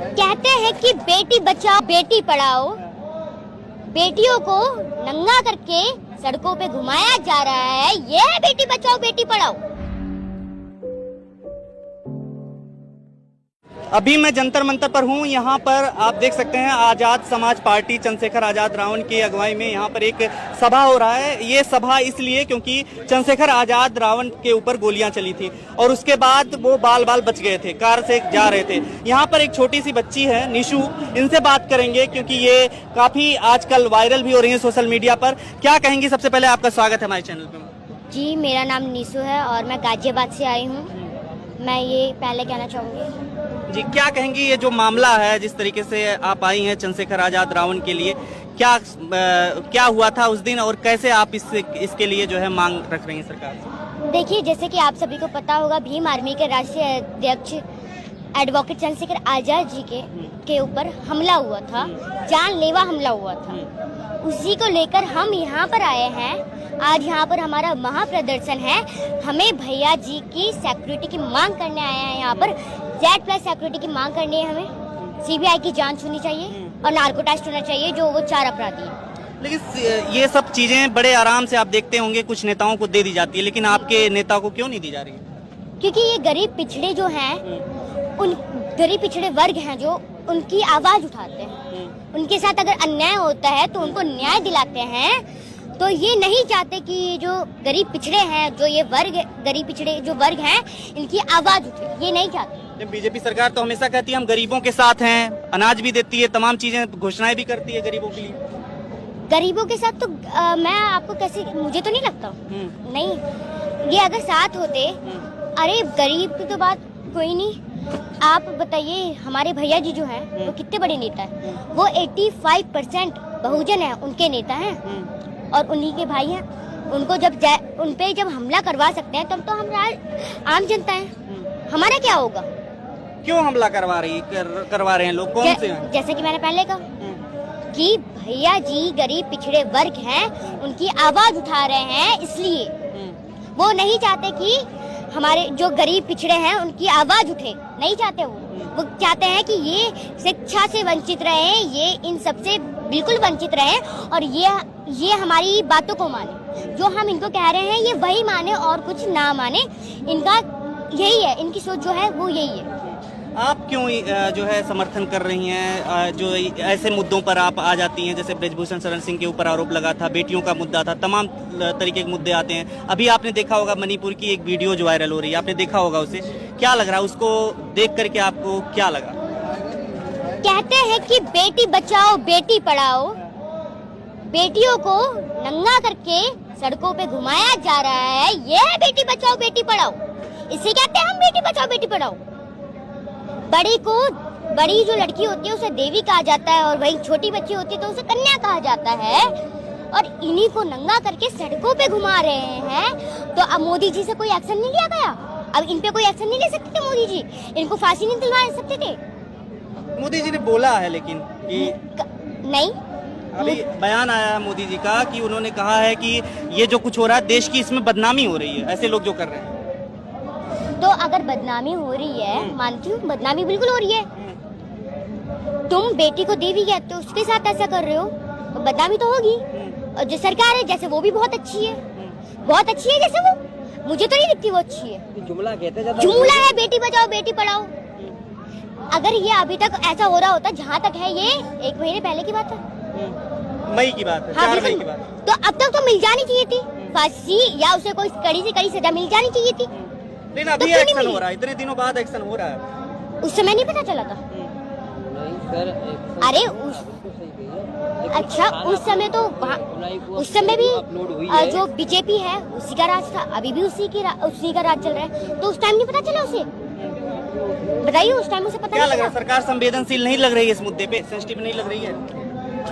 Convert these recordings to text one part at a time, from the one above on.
कहते हैं कि बेटी बचाओ बेटी पढ़ाओ, बेटियों को नंगा करके सड़कों पे घुमाया जा रहा है। ये है बेटी बचाओ बेटी पढ़ाओ। अभी मैं जंतर मंतर पर हूँ। यहाँ पर आप देख सकते हैं आजाद समाज पार्टी चंद्रशेखर आजाद रावण की अगुवाई में यहाँ पर एक सभा हो रहा है। ये सभा इसलिए क्योंकि चंद्रशेखर आजाद रावण के ऊपर गोलियां चली थी और उसके बाद वो बाल बाल बच गए थे, कार से जा रहे थे। यहाँ पर एक छोटी सी बच्ची है निशु, इनसे बात करेंगे क्योंकि ये काफी आजकल वायरल भी हो रही है सोशल मीडिया पर। क्या कहेंगी? सबसे पहले आपका स्वागत है हमारे चैनल पे। जी, मेरा नाम निशु है और मैं गाजियाबाद से आई हूँ। मैं ये पहले कहना चाहूँगी जी, क्या कहेंगी ये जो मामला है, जिस तरीके से आप आई हैं चंद्रशेखर आजाद रावण के लिए, क्या हुआ था उस दिन और कैसे आप इसके लिए जो है मांग रख रही हैं सरकार से? देखिए, जैसे कि आप सभी को पता होगा, भीम आर्मी के राष्ट्रीय अध्यक्ष एडवोकेट चंद्रशेखर आजाद जी के ऊपर हमला हुआ था, जानलेवा हमला हुआ था। उसी को लेकर हम यहाँ पर आए हैं। आज यहाँ पर हमारा महाप्रदर्शन है। हमें भैया जी की सिक्योरिटी की मांग करने आए हैं। यहाँ पर Z+ सिक्योरिटी की मांग करनी है। हमें CBI की जांच होनी चाहिए और नार्को टेस्ट होना चाहिए जो वो 4 अपराधी हैं। लेकिन ये सब चीजें बड़े आराम से आप देखते होंगे कुछ नेताओं को दे दी जाती है, लेकिन आपके नेता को क्यों नहीं दी जा रही? क्योंकि ये गरीब पिछड़े जो हैं, उन गरीब पिछड़े वर्ग हैं जो उनकी आवाज उठाते हैं। उनके साथ अगर अन्याय होता है तो उनको न्याय दिलाते हैं। तो ये नहीं चाहते कि जो गरीब पिछड़े हैं, जो ये वर्ग गरीब पिछड़े जो वर्ग हैं, इनकी आवाज उठे। ये नहीं चाहते। बीजेपी सरकार तो हमेशा कहती है हम गरीबों के साथ हैं, अनाज भी देती है, तमाम चीजें घोषणाएं भी करती है गरीबों के लिए। गरीबों के साथ तो मैं आपको कैसे, मुझे तो नहीं लगता। नहीं, ये अगर साथ होते, अरे गरीब की तो बात कोई नहीं। आप बताइए, हमारे भैया जी जो हैं वो कितने बड़े नेता हैं। वो 85% बहुजन है, उनके नेता हैं और उन्हीं के भाई हैं। उनको उन पे जब हमला करवा सकते हैं तब तो हम आम जनता हैं, हमारा क्या होगा? क्यों हमला करवा रहे हैं लोग? कौन से हैं? जैसे कि मैंने पहले कहा कि भैया जी गरीब पिछड़े वर्ग हैं, उनकी आवाज उठा रहे हैं। इसलिए वो नहीं चाहते कि हमारे जो गरीब पिछड़े हैं उनकी आवाज उठे। नहीं चाहते वो चाहते हैं कि ये शिक्षा से वंचित रहे, ये इन सबसे बिल्कुल वंचित रहे और ये हमारी बातों को माने। जो हम इनको कह रहे हैं ये वही माने और कुछ ना माने। इनका यही है, इनकी सोच जो है वो यही है। आप क्यों जो है समर्थन कर रही हैं? जो ऐसे मुद्दों पर आप आ जाती हैं, जैसे ब्रजभूषण शरण सिंह के ऊपर आरोप लगा था, बेटियों का मुद्दा था, तमाम तरीके के मुद्दे आते हैं। अभी आपने देखा होगा मणिपुर की एक वीडियो जो वायरल हो रही है, आपने देखा होगा उसे, क्या लग रहा है? उसको देख करके आपको क्या लगा? कहते हैं कि बेटी बचाओ बेटी पढ़ाओ, बेटियों को नंगा करके सड़कों पे घुमाया जा रहा है। ये है बेटी बचाओ बेटी पढ़ाओ। इसे कहते हैं हम बेटी बचाओ बेटी पढ़ाओ। बड़ी जो लड़की होती है उसे देवी कहा जाता है और वही छोटी बच्ची होती है तो उसे कन्या कहा जाता है। और इन्हीं को नंगा करके सड़कों पे घुमा रहे हैं। तो अब मोदी जी से कोई एक्शन नहीं लिया गया? अब इन पे कोई एक्शन नहीं ले सकते थे मोदी जी? इनको फांसी नहीं दिलवा सकते थे? मोदी जी ने बोला है लेकिन कि नहीं, अभी बयान आया है मोदी जी का कि उन्होंने कहा है कि ये जो कुछ हो रहा है देश की इसमें बदनामी हो रही है, ऐसे लोग जो कर रहे हैं। तो अगर बदनामी हो रही है, मानती हूँ बदनामी बिल्कुल हो रही है। तुम बेटी को देवी कहते हो, उसके साथ ऐसा कर रहे हो तो बदनामी तो होगी। और जो सरकार है जैसे वो भी बहुत अच्छी है, बहुत अच्छी है। जैसे वो मुझे तो नहीं दिखती वो अच्छी है। जुमला कहते हैं, जुमला है बेटी बचाओ बेटी पढ़ाओ। अगर ये अभी तक ऐसा हो रहा होता, जहाँ तक है ये 1 महीने पहले की बात है, मई की बात है, 4 मई की बात, तो अब तक तो मिल जानी चाहिए थी फांसी या उसे कोई कड़ी से कड़ी सजा मिल जानी चाहिए थी। लेकिन अभी तो एक्शन हो रहा है, इतने दिनों बाद एक्शन हो रहा है। उस समय नहीं पता चला था? अरे अच्छा, उस समय तो उस समय भी जो बीजेपी है उसी का राज था, अभी भी उसी का राज चल रहा है। तो उस टाइम नहीं पता चला उसे? बताइए, उस टाइम उसे पता क्या लग रहा है? सरकार संवेदनशील नहीं लग रही है इस मुद्दे पे, सेंसिटिव नहीं लग रही है?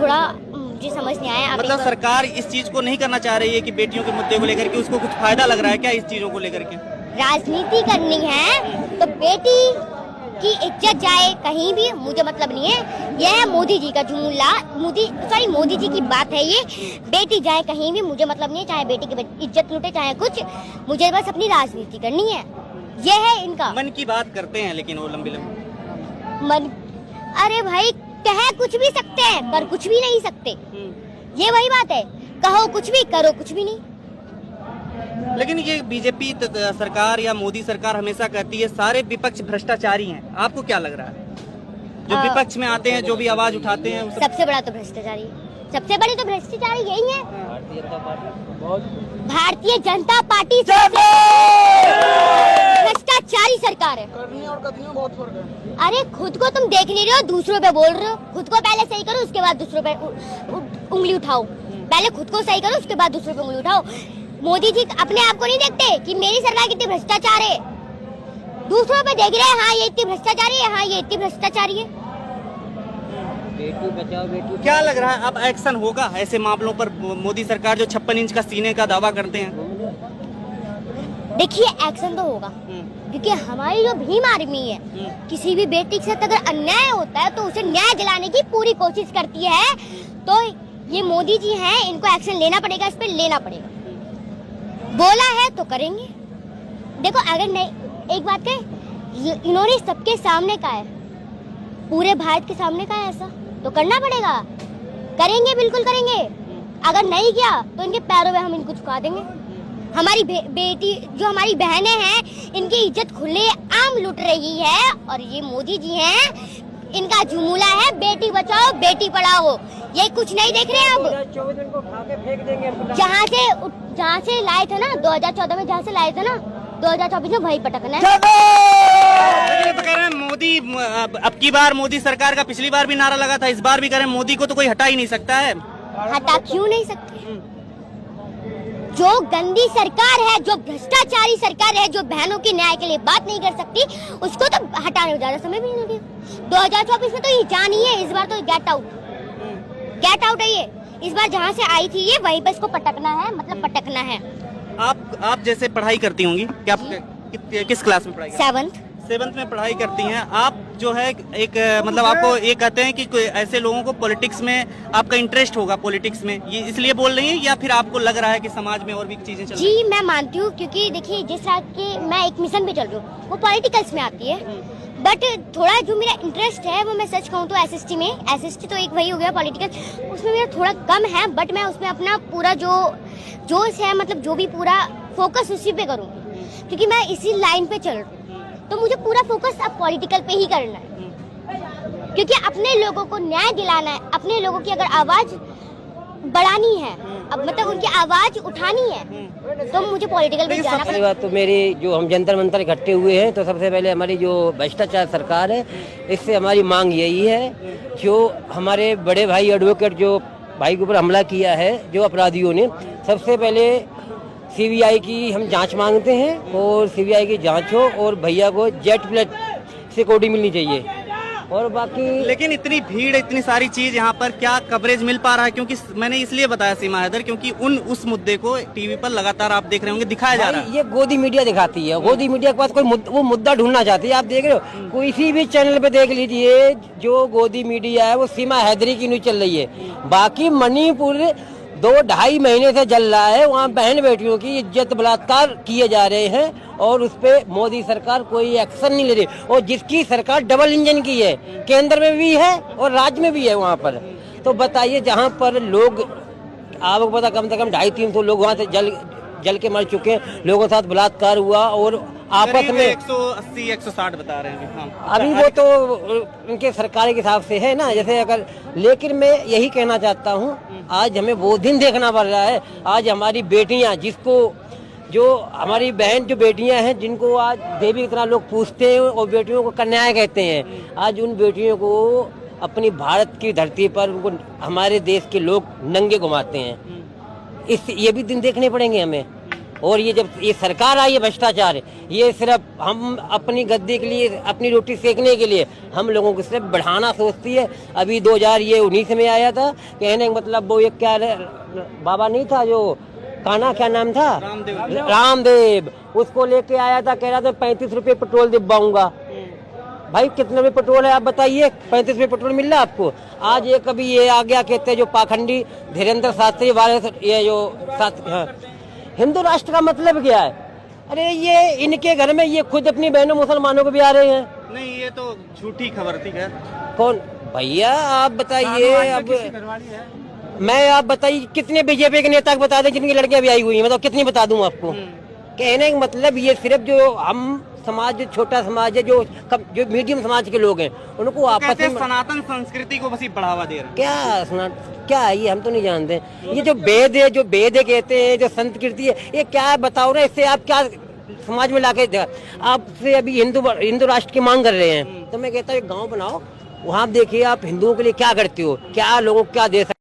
थोड़ा मुझे समझ नहीं आया। मतलब सरकार इस चीज को नहीं करना चाह रही है कि बेटियों के मुद्दे को लेकर के उसको कुछ फायदा लग रहा है क्या इस चीजों को लेकर के? राजनीति करनी है तो बेटी की इज्जत जाए कहीं भी, मुझे मतलब नहीं है। यह है मोदी जी का जुमला, मोदी जी की बात है ये। बेटी जाए कहीं भी, मुझे मतलब नहीं है। चाहे बेटी की इज्जत लूटे चाहे कुछ, मुझे बस अपनी राजनीति करनी है। यह है इनका। मन की बात करते हैं लेकिन वो लंबी अरे भाई कह कुछ भी सकते हैं पर कुछ भी नहीं सकते, ये वही बात है, कहो कुछ भी करो कुछ भी नहीं। लेकिन ये बीजेपी सरकार या मोदी सरकार हमेशा कहती है सारे विपक्ष भ्रष्टाचारी हैं, आपको क्या लग रहा है? जो विपक्ष में आते हैं, जो भी आवाज उठाते हैं, सबसे बड़ा तो भ्रष्टाचारी, सबसे बड़ी तो भ्रष्टाचारी यही है। भारतीय जनता पार्टी भ्रष्टाचारी सरकार है। करनी और कथनी बहुत फर्क है। अरे खुद को तुम देख नहीं रहे हो, दूसरों पे बोल रहे हो। खुद को पहले सही करो, उसके बाद दूसरों पे उंगली उठाओ। पहले खुद को सही करो, उसके बाद दूसरों पे उंगली उठाओ। मोदी जी अपने आप को नहीं देखते कि मेरी सरकार कितनी भ्रष्टाचार है, दूसरों पे देख रहे हैं, हाँ ये इतनी भ्रष्टाचारी है, हाँ ये इतनी भ्रष्टाचारी है। बेटी बचाओ बेटी। क्या लग रहा है अब एक्शन होगा ऐसे मामलों पर? मोदी सरकार जो 56 इंच का सीने का दावा करते हैं, देखिए एक्शन तो होगा, क्योंकि हमारी जो भीम आर्मी है किसी भी बेटी के साथ अगर अन्याय होता है तो उसे न्याय दिलाने की पूरी कोशिश करती है। तो ये मोदी जी हैं, इनको एक्शन लेना पड़ेगा, इस पे लेना पड़ेगा। बोला है तो करेंगे। देखो अगर नहीं, एक बात है, इन्होंने सबके सामने कहा है, पूरे भारत के सामने कहा है, ऐसा तो करना पड़ेगा, करेंगे, बिल्कुल करेंगे। अगर नहीं किया तो इनके पैरों में हम इनको झुका देंगे। हमारी बेटी जो हमारी बहनें हैं, इनकी इज्जत खुले आम लुट रही है, और ये मोदी जी हैं, इनका जुमूला है बेटी बचाओ बेटी पढ़ाओ। ये कुछ नहीं देख रहे हैं अब। 24 दिन को उठा के फेंक देंगे। जहाँ से लाए थे ना 2014 में, जहाँ से लाए थे ना 2024 में वही पटकना है। लेकिन तो कह रहे हैं मोदी, अब की बार मोदी सरकार का पिछली बार भी नारा लगा था, इस बार भी कह रहे हैं मोदी को तो कोई हटा ही नहीं सकता है। हटा क्यों नहीं सकते? जो गंदी सरकार है, जो भ्रष्टाचारी सरकार है, जो बहनों के न्याय के लिए बात नहीं कर सकती, उसको तो हटाने में ज्यादा समय भी नहीं लगेगा। 2024 में तो ये जान ही है, इस बार तो गेट आउट है ये। इस बार जहाँ से आई थी ये, वहीं पर इसको पटकना है, मतलब पटकना है। आप जैसे पढ़ाई करती होंगी, क्या किस क्लास में पढ़ाई? 7th में पढ़ाई करती हैं आप। जो है एक मतलब आपको ये कहते हैं कि कोई ऐसे लोगों को पॉलिटिक्स में आपका इंटरेस्ट होगा, पॉलिटिक्स में, ये इसलिए बोल रही हैं या फिर आपको लग रहा है कि समाज में और भी चीजें चल रही हैं? जी मैं मानती हूँ, क्योंकि देखिए जिस तरह की मैं एक मिशन पे चल रही हूँ वो पॉलिटिकल्स में आती है, बट थोड़ा जो मेरा इंटरेस्ट है वो मैं सच कहूँ तो एसएसटी में, एसएसटी तो एक वही हो गया पॉलिटिकल, उसमें मेरा थोड़ा कम है, बट मैं उसमें अपना पूरा जो जोश है, मतलब जो भी पूरा फोकस उसी पे करूँ, क्योंकि मैं इसी लाइन पे चल रही हूँ। तो मुझे पूरा फोकस अब पॉलिटिकल पे ही करना है, क्योंकि अपने लोगों को न्याय दिलाना है। अपने लोगों की अगर आवाज बढ़ानी है, अब मतलब उनकी आवाज उठानी है, तो मुझे पॉलिटिकल में जाना पड़ेगा। तो मेरी जो हम जंतर मंतर इकट्ठे हुए हैं, तो सबसे पहले हमारी जो भ्रष्टाचार सरकार है, इससे हमारी मांग यही है, जो हमारे बड़े भाई एडवोकेट जो भाई के ऊपर हमला किया है जो अपराधियों ने, सबसे पहले सीबीआई की हम जांच मांगते हैं, और सीबीआई की जांच हो और भैया को जेट प्लस सिक्योरिटी मिलनी चाहिए। और बाकी लेकिन इतनी भीड़, इतनी सारी चीज यहाँ पर क्या कवरेज मिल पा रहा है? क्योंकि मैंने इसलिए बताया सीमा हैदर, क्योंकि उस मुद्दे को टीवी पर लगातार आप देख रहे होंगे दिखाया जा रहा है। ये गोदी मीडिया दिखाती है, गोदी मीडिया के पास कोई वो मुद्दा ढूंढना चाहती है। आप देख रहे हो किसी भी चैनल पे देख लीजिए, जो गोदी मीडिया है वो सीमा हैदरी की न्यूज चल रही है। बाकी मणिपुर 2-2.5 महीने से जल रहा है, वहाँ बहन बेटियों की इज्जत बलात्कार किए जा रहे हैं, और उस पे मोदी सरकार कोई एक्शन नहीं ले रही। और जिसकी सरकार डबल इंजन की है, केंद्र में भी है और राज्य में भी है वहाँ पर, तो बताइए जहाँ पर लोग, आपको पता कम से कम 250-300 लोग वहाँ से जल के मर चुके हैं, लोगों के साथ बलात्कार हुआ, और आपस में 180-160 बता रहे हैं। हाँ। अभी वो तो उनके सरकार के हिसाब से है ना, जैसे अगर, लेकिन मैं यही कहना चाहता हूँ, आज हमें वो दिन देखना पड़ रहा है। आज हमारी बेटियां, जिसको जो हमारी बहन जो बेटियां हैं, जिनको आज देवी की तरह लोग पूछते हैं और बेटियों को कन्याएं कहते हैं, आज उन बेटियों को अपनी भारत की धरती पर उनको हमारे देश के लोग नंगे घुमाते हैं। ये भी दिन देखने पड़ेंगे हमें। और ये जब ये सरकार आई है भ्रष्टाचार, ये सिर्फ हम अपनी गद्दी के लिए, अपनी रोटी सेकने के लिए हम लोगों को सिर्फ बढ़ाना सोचती है। अभी 2019 में आया था, कहने का मतलब वो एक क्या बाबा नहीं था जो काना, क्या नाम था, रामदेव, उसको लेके आया था, कह रहा था 35 रुपए पेट्रोल दिलवाऊंगा। भाई कितने रुपए पेट्रोल है आप बताइए? 35 रुपए पेट्रोल मिल रहा है आपको। आज ये कभी ये आ गया, कहते हैं जो पाखंडी धीरेन्द्र शास्त्री वाले, ये जो हिंदू राष्ट्र का मतलब क्या है? अरे ये इनके घर में ये खुद अपनी बहनों मुसलमानों को भी आ रहे हैं। नहीं, ये तो झूठी खबर थी। खैर, कौन भैया आप बताइए। अब मैं आप बताइए कितने बीजेपी के नेता को बता दें जिनकी लड़कियां भी आई हुई हैं, मतलब कितनी बता दूं आपको। कहने का मतलब ये सिर्फ जो हम समाज, जो छोटा समाज है, जो मीडियम समाज के लोग हैं, उनको आपस में सनातन संस्कृति को बस बढ़ावा दे रहे हैं। क्या है ये, हम तो नहीं जानते। ये जो वेद है, जो वेद कहते हैं, जो संस्कृति है, ये क्या है बताओ ना। इससे आप क्या समाज में लाके आपसे अभी हिंदू राष्ट्र की मांग कर रहे हैं, तो मैं कहता हूँ एक गाँव बनाओ, वहाँ देखिए आप हिंदुओं के लिए क्या करते हो, क्या लोगों को क्या दे सकते